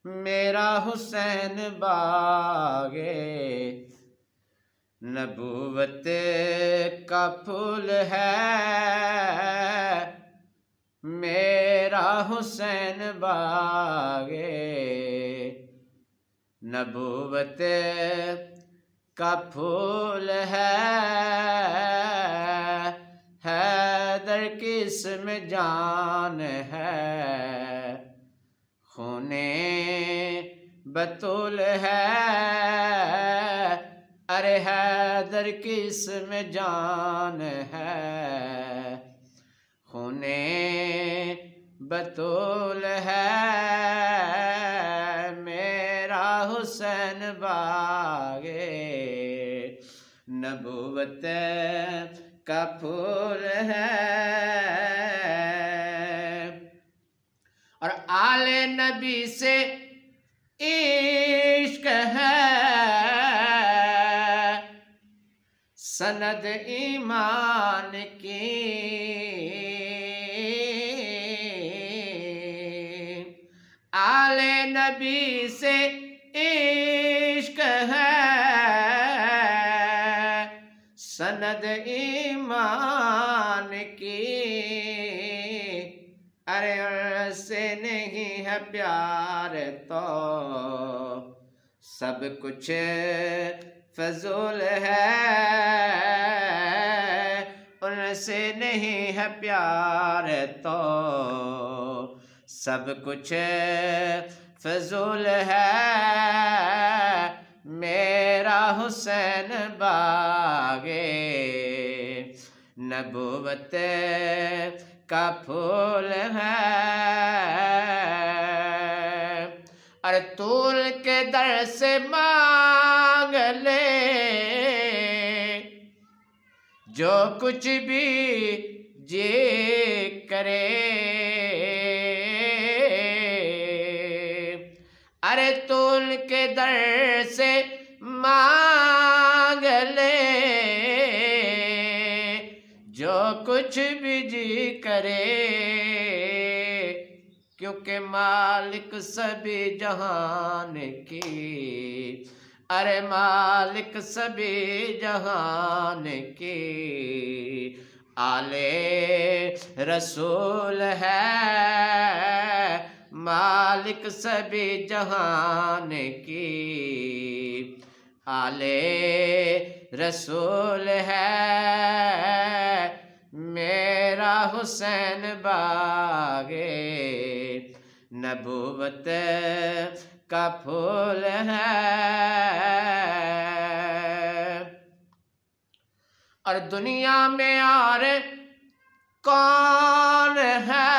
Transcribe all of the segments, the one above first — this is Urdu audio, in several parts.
میرا حسین باغے نبوت کا پھول ہے، میرا حسین باغے نبوت کا پھول ہے، حیدر کی اس میں جان ہے، خونے بطول ہے، ارے حیدر کی اس میں جان ہے، خونے بطول ہے، میرا حسین باغے نبوت کا پھول ہے، اور آل نبی سے عشق ہے، سند ایمان کی، آل نبی سے عشق ہے، سند ایمان کی، ارے ان سے نہیں ہے پیار تو سب کچھ فضول ہے، ان سے نہیں ہے پیار تو سب کچھ فضول ہے، میرا حسین باغے نبوت کا پھول ہے، اور طول کے در سے مانگ لے جو کچھ بھی جی کرے، ارے طول کے در سے مانگ لے جو کچھ بھی جی کرے، کیونکہ مالک سبھی جہان کی، ارے مالک سبھی جہان کی، آل رسول ہے، مالک سبھی جہان کی، آل رسول ہے، میرا حسین باغے نبوت کا پھول ہے، اور دنیا میں اور کون ہے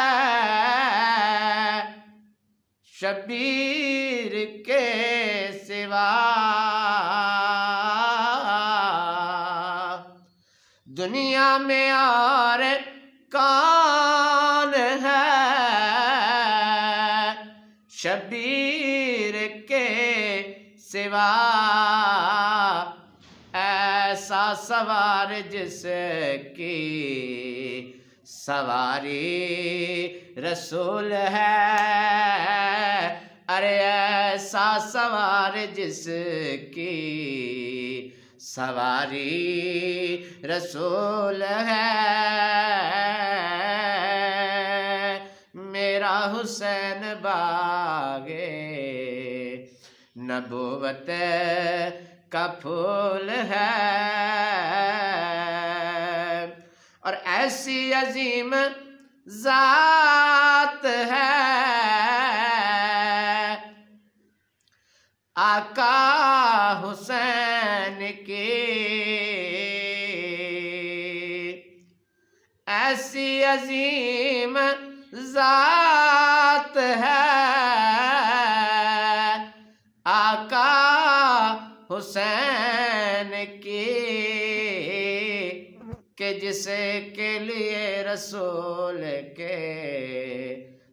شبیر کے سوا، دنیا میں اور کون ہے شبیر کے سوا، ایسا سوار جس کی سواری رسول ہے، ارے ایسا سوار جس کی سواری رسول ہے، میرا حسین باغے نبوت کا پھول ہے، اور ایسی عظیم ذات ہے آقا حسین کی، ایسی عظیم ذات ہے آقا حسین کی، کہ جس کے لیے رسول کے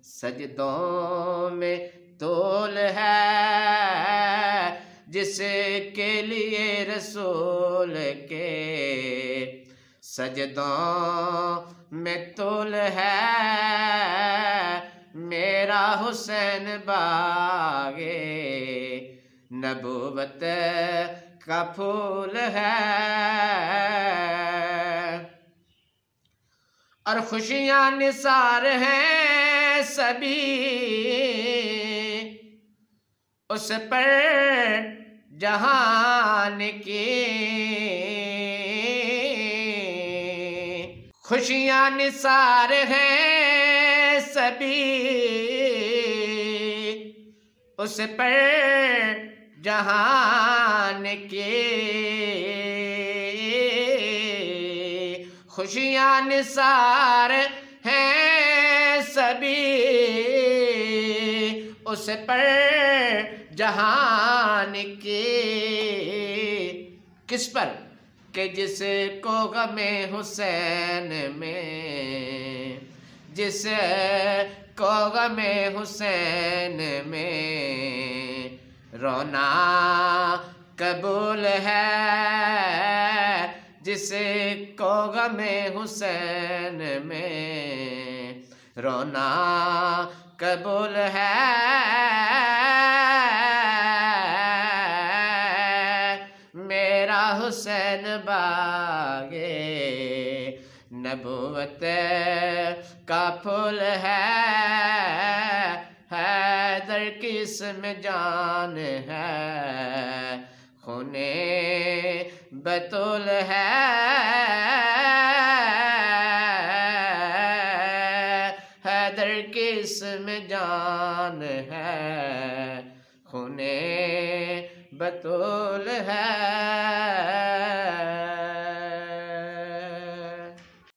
سجدوں میں طول ہے، جس کے لیے رسول کے سجدوں میں طول ہے میرا حسین باغ نبوت کا پھول ہے، اور خوشیاں نثار ہیں سبھی اس پر جہان کی، خوشیاں نثار ہیں سبھی اس پر جہان کی، خوشیاں نثار ہیں سبھی اس پر جہان کی، کس پر کہ جس کو غم حسین میں، جس کو غم حسین میں رونا قبول ہے، جس کو غم حسین میں رونا قبول ہے، میرا حسین باغ نبوت کا پھول ہے، حیدر کی اس میں جان ہے، خون بطول ہے، حیدر کی اس میں جان ہے، خون بطول ہے۔